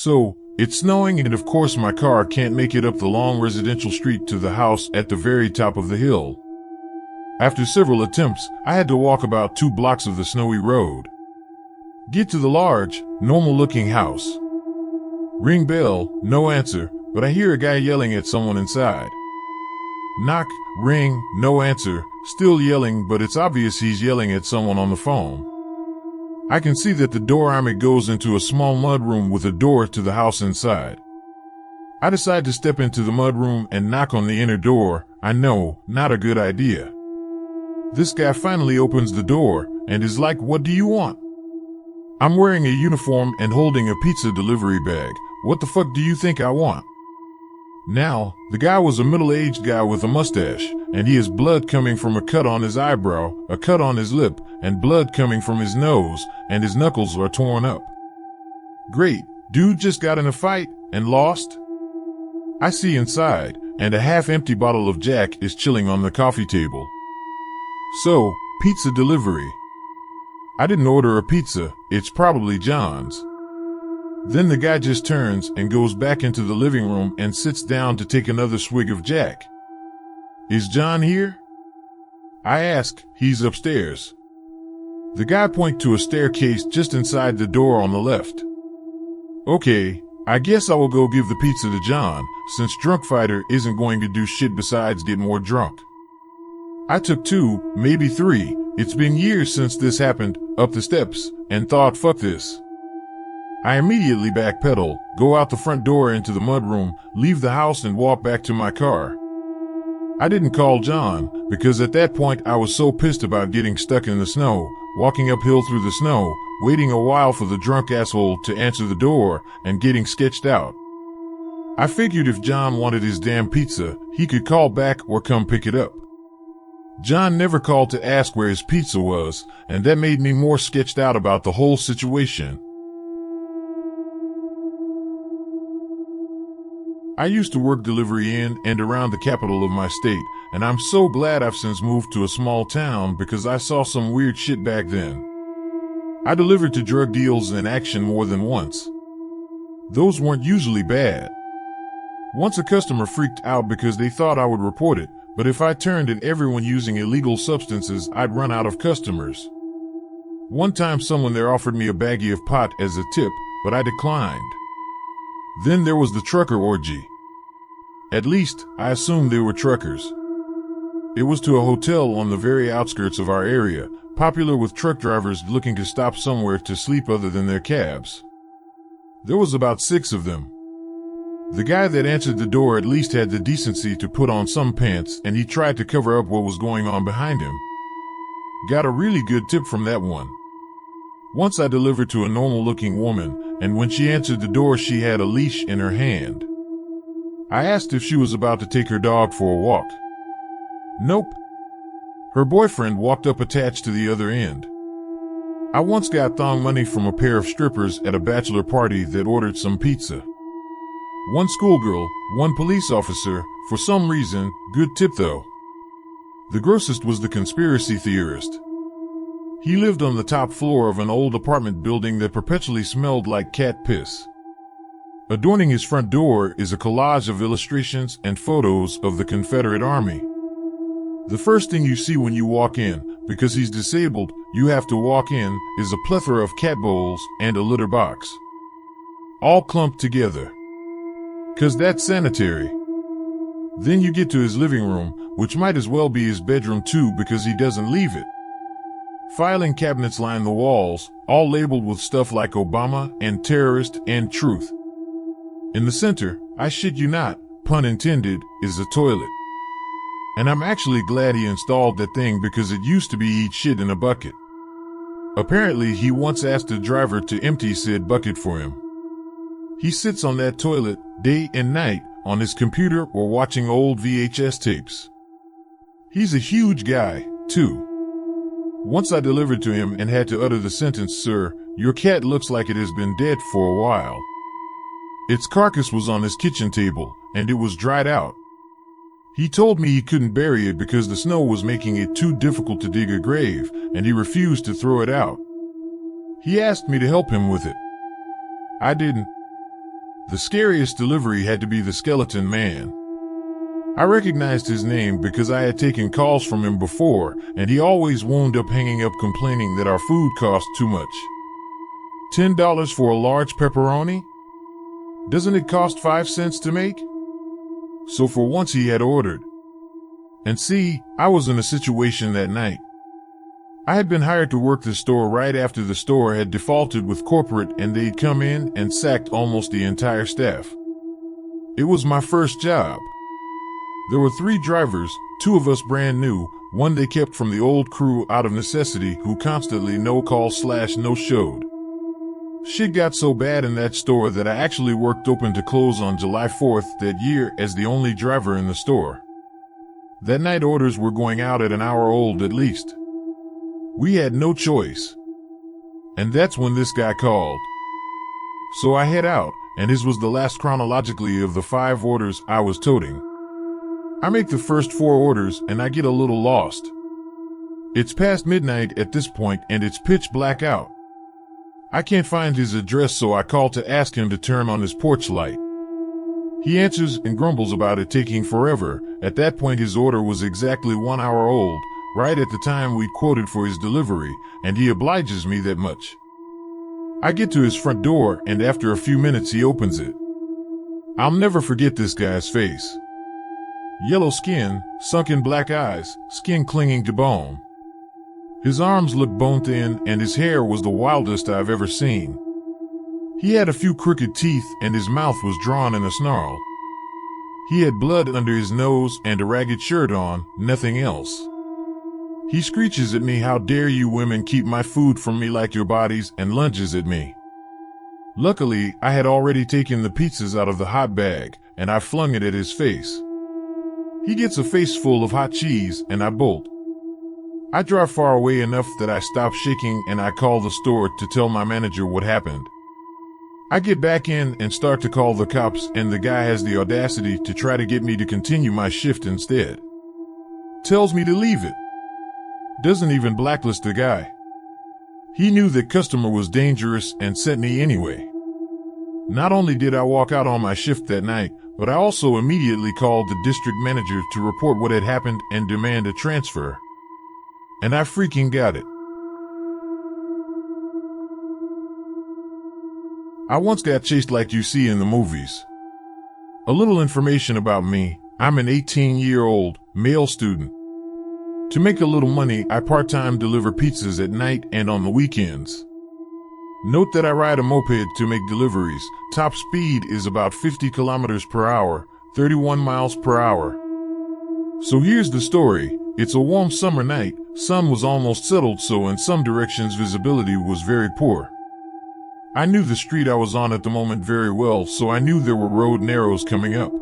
So, it's snowing and of course my car can't make it up the long residential street to the house at the very top of the hill. After several attempts, I had to walk about 2 blocks of the snowy road. Get to the large, normal-looking house. Ring bell, no answer, but I hear a guy yelling at someone inside. Knock, ring, no answer, still yelling, but it's obvious he's yelling at someone on the phone. I can see that the door arm it goes into a small mudroom with a door to the house inside. I decide to step into the mudroom and knock on the inner door. I know, not a good idea. This guy finally opens the door and is like, "What do you want?" I'm wearing a uniform and holding a pizza delivery bag. What the fuck do you think I want? Now, the guy was a middle-aged guy with a mustache, and he has blood coming from a cut on his eyebrow, a cut on his lip, and blood coming from his nose, and his knuckles are torn up. Great, dude just got in a fight and lost? I see inside, and a half-empty bottle of Jack is chilling on the coffee table. So, pizza delivery. I didn't order a pizza, it's probably John's. Then the guy just turns and goes back into the living room and sits down to take another swig of Jack. Is John here? I ask. He's upstairs. The guy points to a staircase just inside the door on the left. Okay, I guess I will go give the pizza to John, since Drunk Fighter isn't going to do shit besides get more drunk. I took 2, maybe 3, it's been years since this happened, up the steps, and thought, fuck this. I immediately backpedal, go out the front door into the mudroom, leave the house and walk back to my car. I didn't call John, because at that point I was so pissed about getting stuck in the snow, walking uphill through the snow, waiting a while for the drunk asshole to answer the door, and getting sketched out. I figured if John wanted his damn pizza, he could call back or come pick it up. John never called to ask where his pizza was, and that made me more sketched out about the whole situation. I used to work delivery in and around the capital of my state, and I'm so glad I've since moved to a small town because I saw some weird shit back then. I delivered to drug deals in action more than once. Those weren't usually bad. Once a customer freaked out because they thought I would report it, but if I turned at everyone using illegal substances, I'd run out of customers. One time someone there offered me a baggie of pot as a tip, but I declined. Then there was the trucker orgy. At least, I assumed they were truckers. It was to a hotel on the very outskirts of our area, popular with truck drivers looking to stop somewhere to sleep other than their cabs. There was about 6 of them. The guy that answered the door at least had the decency to put on some pants, and he tried to cover up what was going on behind him. Got a really good tip from that one. Once I delivered to a normal-looking woman, and when she answered the door she had a leash in her hand. I asked if she was about to take her dog for a walk. Nope. Her boyfriend walked up attached to the other end. I once got thong money from a pair of strippers at a bachelor party that ordered some pizza. One schoolgirl, one police officer, for some reason, good tip though. The grossest was the conspiracy theorist. He lived on the top floor of an old apartment building that perpetually smelled like cat piss. Adorning his front door is a collage of illustrations and photos of the Confederate Army. The first thing you see when you walk in, because he's disabled, you have to walk in, is a plethora of cat bowls and a litter box. All clumped together. 'Cause that's sanitary. Then you get to his living room, which might as well be his bedroom too because he doesn't leave it. Filing cabinets line the walls, all labeled with stuff like Obama and terrorist and truth. In the center, I shit you not, pun intended, is a toilet. And I'm actually glad he installed that thing because it used to be eat shit in a bucket. Apparently he once asked a driver to empty said bucket for him. He sits on that toilet, day and night, on his computer or watching old VHS tapes. He's a huge guy, too. Once I delivered to him and had to utter the sentence, "Sir, your cat looks like it has been dead for a while." Its carcass was on his kitchen table, and it was dried out. He told me he couldn't bury it because the snow was making it too difficult to dig a grave, and he refused to throw it out. He asked me to help him with it. I didn't. The scariest delivery had to be the skeleton man. I recognized his name because I had taken calls from him before, and he always wound up hanging up complaining that our food cost too much. $10 for a large pepperoni? Doesn't it cost 5 cents to make? So for once he had ordered. And see, I was in a situation that night. I had been hired to work the store right after the store had defaulted with corporate and they'd come in and sacked almost the entire staff. It was my first job. There were 3 drivers, 2 of us brand new, one they kept from the old crew out of necessity who constantly no-showed. Shit got so bad in that store that I actually worked open to close on July 4th that year as the only driver in the store. That night orders were going out at an hour old at least. We had no choice. And that's when this guy called. So I head out, and his was the last chronologically of the 5 orders I was toting. I make the first 4 orders and I get a little lost. It's past midnight at this point and it's pitch black out. I can't find his address, so I call to ask him to turn on his porch light. He answers and grumbles about it taking forever. At that point his order was exactly 1 hour old, right at the time we'd quoted for his delivery, and he obliges me that much. I get to his front door and after a few minutes he opens it. I'll never forget this guy's face. Yellow skin, sunken black eyes, skin clinging to bone. His arms looked bone thin and his hair was the wildest I've ever seen. He had a few crooked teeth and his mouth was drawn in a snarl. He had blood under his nose and a ragged shirt on, nothing else. He screeches at me, "How dare you women keep my food from me like your bodies," and lunges at me. Luckily, I had already taken the pizzas out of the hot bag, and I flung it at his face. He gets a face full of hot cheese, and I bolt. I drive far away enough that I stop shaking and I call the store to tell my manager what happened. I get back in and start to call the cops, and the guy has the audacity to try to get me to continue my shift instead. Tells me to leave it. Doesn't even blacklist the guy. He knew that customer was dangerous and sent me anyway. Not only did I walk out on my shift that night, but I also immediately called the district manager to report what had happened and demand a transfer. And I freaking got it. I once got chased like you see in the movies. A little information about me: I'm an 18-year-old male student. To make a little money, I part-time deliver pizzas at night and on the weekends. Note that I ride a moped to make deliveries. Top speed is about 50 kilometers per hour, 31 miles per hour. So here's the story. It's a warm summer night, sun was almost settled, so in some directions visibility was very poor. I knew the street I was on at the moment very well, so I knew there were road narrows coming up.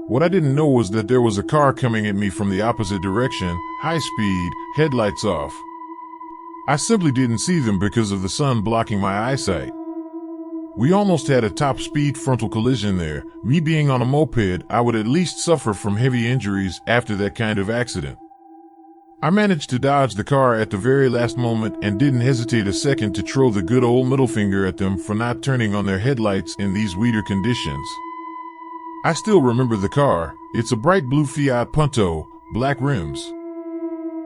What I didn't know was that there was a car coming at me from the opposite direction, high speed, headlights off. I simply didn't see them because of the sun blocking my eyesight. We almost had a top-speed frontal collision there. Me being on a moped, I would at least suffer from heavy injuries after that kind of accident. I managed to dodge the car at the very last moment and didn't hesitate a second to throw the good old middle finger at them for not turning on their headlights in these weather conditions. I still remember the car. It's a bright blue Fiat Punto, black rims.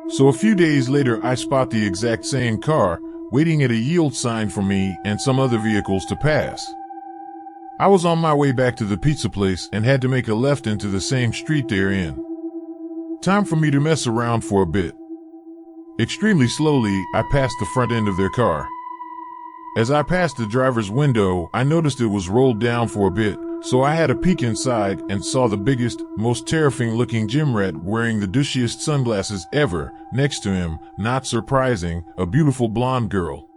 So a few days later I spot the exact same car, waiting at a yield sign for me and some other vehicles to pass. I was on my way back to the pizza place and had to make a left into the same street they're in. Time for me to mess around for a bit. Extremely slowly, I passed the front end of their car. As I passed the driver's window, I noticed it was rolled down for a bit, so I had a peek inside and saw the biggest, most terrifying-looking gym rat wearing the douchiest sunglasses ever. Next to him, not surprising, a beautiful blonde girl.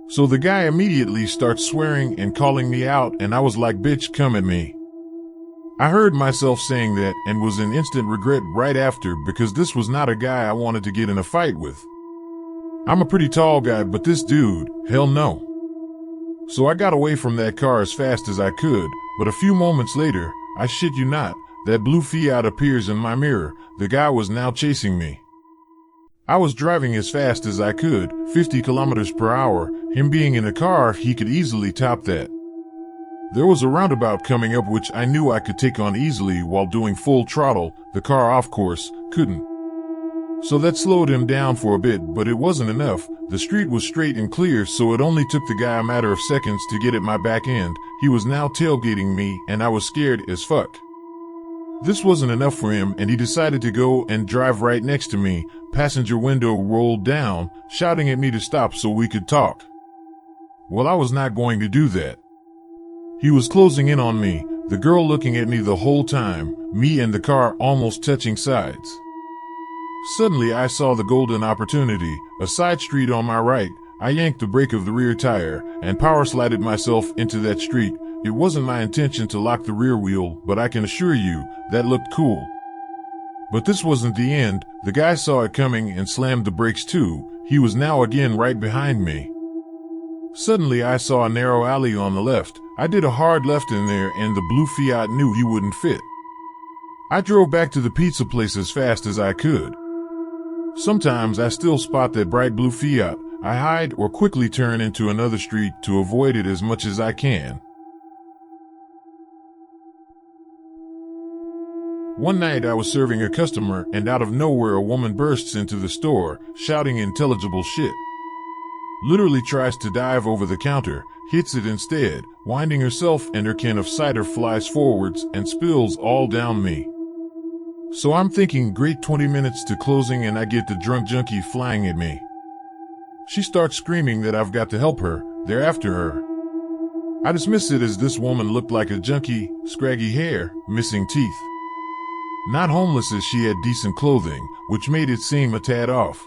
So the guy immediately starts swearing and calling me out, and I was like, "Bitch, come at me." I heard myself saying that and was in instant regret right after, because this was not a guy I wanted to get in a fight with. I'm a pretty tall guy, but this dude, hell no. So I got away from that car as fast as I could, but a few moments later, I shit you not, that blue Fiat appears in my mirror. The guy was now chasing me. I was driving as fast as I could, 50 kilometers per hour. Him being in a car, he could easily top that. There was a roundabout coming up which I knew I could take on easily while doing full throttle. The car, of course, couldn't. So that slowed him down for a bit, but it wasn't enough. The street was straight and clear, so it only took the guy a matter of seconds to get at my back end. He was now tailgating me, and I was scared as fuck. This wasn't enough for him, and he decided to go and drive right next to me. Passenger window rolled down, shouting at me to stop so we could talk. Well, I was not going to do that. He was closing in on me, the girl looking at me the whole time, me and the car almost touching sides. Suddenly I saw the golden opportunity, a side street on my right. I yanked the brake of the rear tire and power slided myself into that street. It wasn't my intention to lock the rear wheel, but I can assure you, that looked cool. But this wasn't the end. The guy saw it coming and slammed the brakes too. He was now again right behind me. Suddenly I saw a narrow alley on the left. I did a hard left in there and the blue Fiat knew he wouldn't fit. I drove back to the pizza place as fast as I could. Sometimes I still spot that bright blue Fiat. I hide or quickly turn into another street to avoid it as much as I can. One night I was serving a customer and out of nowhere a woman bursts into the store, shouting intelligible shit. Literally tries to dive over the counter, hits it instead, winding herself and her can of cider flies forwards and spills all down me. So I'm thinking great 20 minutes to closing and I get the drunk junkie flying at me. She starts screaming that I've got to help her, they're after her. I dismiss it as this woman looked like a junkie, scraggy hair, missing teeth. Not homeless as she had decent clothing, which made it seem a tad off.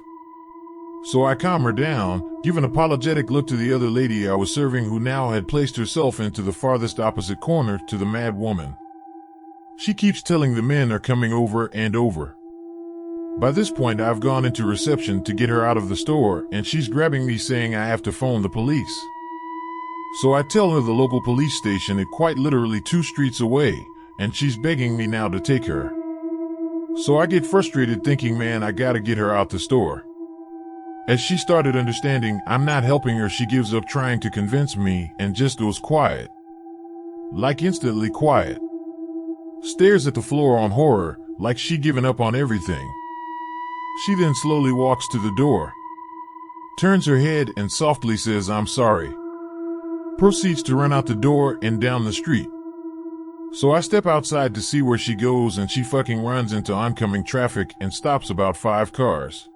So I calm her down, give an apologetic look to the other lady I was serving who now had placed herself into the farthest opposite corner to the mad woman. She keeps telling the men are coming over and over. By this point I've gone into reception to get her out of the store and she's grabbing me saying I have to phone the police. So I tell her the local police station is quite literally 2 streets away and she's begging me now to take her. So I get frustrated thinking, man, I gotta get her out the store. As she started understanding I'm not helping her, she gives up trying to convince me and just goes quiet. Like instantly quiet. Stares at the floor on horror, like she given up on everything. She then slowly walks to the door. Turns her head and softly says, "I'm sorry." Proceeds to run out the door and down the street. So I step outside to see where she goes and she fucking runs into oncoming traffic and stops about 5 cars.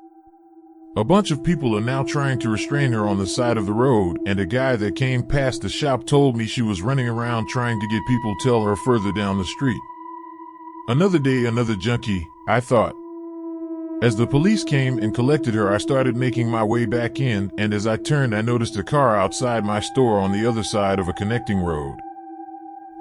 A bunch of people are now trying to restrain her on the side of the road, and a guy that came past the shop told me she was running around trying to get people to tell her further down the street. Another day, another junkie, I thought. As the police came and collected her, I started making my way back in, and as I turned I noticed a car outside my store on the other side of a connecting road.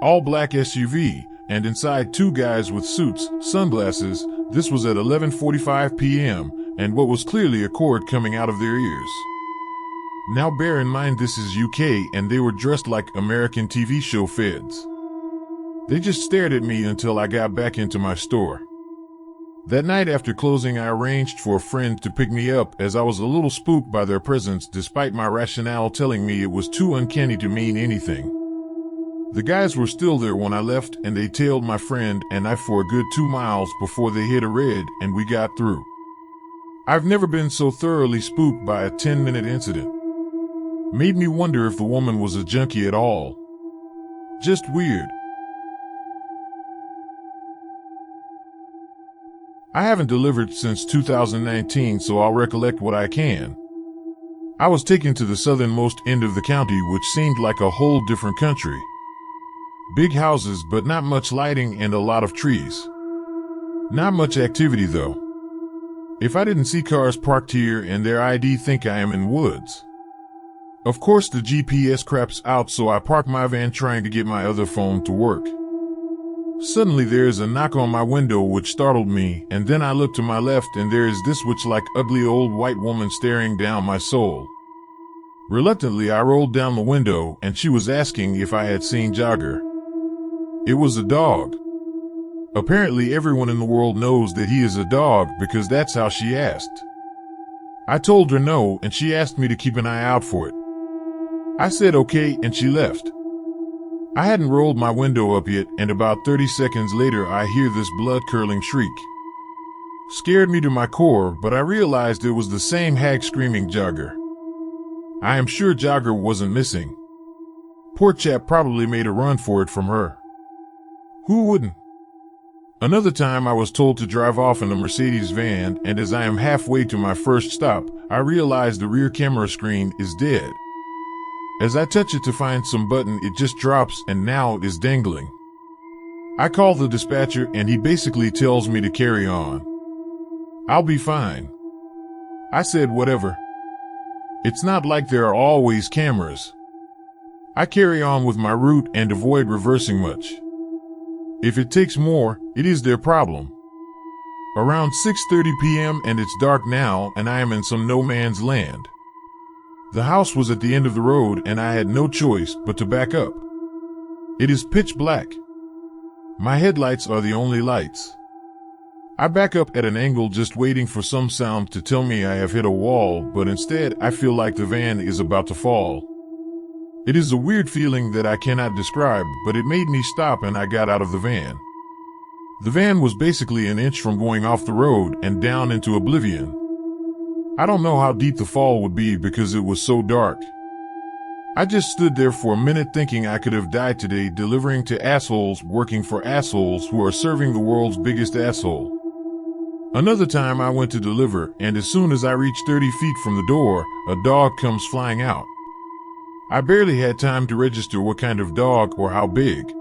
All black SUV, and inside 2 guys with suits, sunglasses. This was at 11:45 p.m., and what was clearly a cord coming out of their ears. Now bear in mind this is UK and they were dressed like American TV show feds. They just stared at me until I got back into my store. That night after closing I arranged for a friend to pick me up as I was a little spooked by their presence despite my rationale telling me it was too uncanny to mean anything. The guys were still there when I left and they tailed my friend and I for a good 2 miles before they hit a red and we got through. I've never been so thoroughly spooked by a 10-minute incident. Made me wonder if the woman was a junkie at all. Just weird. I haven't delivered since 2019, so I'll recollect what I can. I was taken to the southernmost end of the county, which seemed like a whole different country. Big houses, but not much lighting and a lot of trees. Not much activity though. If I didn't see cars parked here and their ID think I am in woods. Of course the GPS craps out, so I park my van trying to get my other phone to work. Suddenly there is a knock on my window which startled me, and then I look to my left and there is this witch-like ugly old white woman staring down my soul. Reluctantly I rolled down the window and she was asking if I had seen Jogger. It was a dog. Apparently everyone in the world knows that he is a dog because that's how she asked. I told her no and she asked me to keep an eye out for it. I said okay and she left. I hadn't rolled my window up yet, and about 30 seconds later I hear this blood-curdling shriek. Scared me to my core, but I realized it was the same hag screaming Jogger. I am sure Jogger wasn't missing. Poor chap probably made a run for it from her. Who wouldn't? Another time I was told to drive off in a Mercedes van, and as I am halfway to my first stop, I realize the rear camera screen is dead. As I touch it to find some button, it just drops and now it is dangling. I call the dispatcher and he basically tells me to carry on. I'll be fine. I said whatever. It's not like there are always cameras. I carry on with my route and avoid reversing much. If it takes more, it is their problem. Around 6:30 p.m. and it's dark now and I am in some no man's land. The house was at the end of the road and I had no choice but to back up. It is pitch black. My headlights are the only lights. I back up at an angle just waiting for some sound to tell me I have hit a wall, but instead I feel like the van is about to fall. It is a weird feeling that I cannot describe, but it made me stop and I got out of the van. The van was basically an inch from going off the road and down into oblivion. I don't know how deep the fall would be because it was so dark. I just stood there for a minute thinking I could have died today delivering to assholes working for assholes who are serving the world's biggest asshole. Another time I went to deliver, and as soon as I reached 30 feet from the door, a dog comes flying out. I barely had time to register what kind of dog or how big.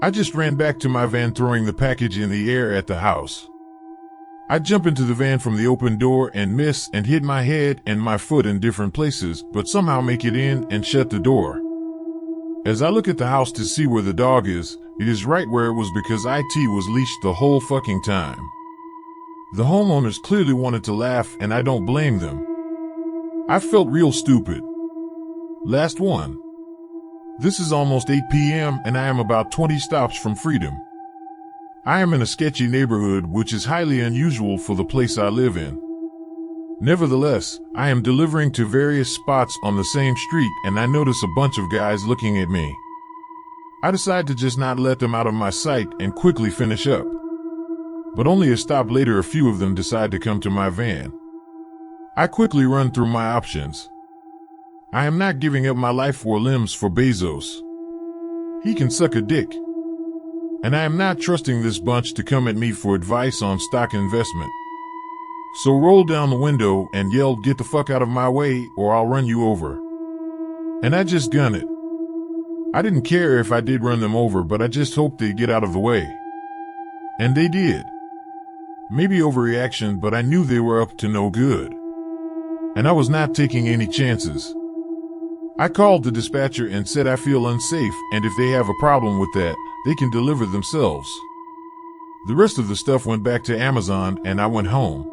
I just ran back to my van throwing the package in the air at the house. I jump into the van from the open door and miss and hit my head and my foot in different places, but somehow make it in and shut the door. As I look at the house to see where the dog is, it is right where it was because IT was leashed the whole fucking time. The homeowners clearly wanted to laugh and I don't blame them. I felt real stupid. Last one. This is almost 8 p.m. and I am about 20 stops from freedom. I am in a sketchy neighborhood, which is highly unusual for the place I live in. Nevertheless, I am delivering to various spots on the same street and I notice a bunch of guys looking at me. I decide to just not let them out of my sight and quickly finish up. But only a stop later, a few of them decide to come to my van. I quickly run through my options. I am not giving up my life or limbs for Bezos. He can suck a dick. And I am not trusting this bunch to come at me for advice on stock investment. So rolled down the window and yelled, "Get the fuck out of my way or I'll run you over." And I just gun it. I didn't care if I did run them over, but I just hoped they'd get out of the way. And they did. Maybe overreaction, but I knew they were up to no good. And I was not taking any chances. I called the dispatcher and said I feel unsafe, and if they have a problem with that, they can deliver themselves. The rest of the stuff went back to Amazon and I went home.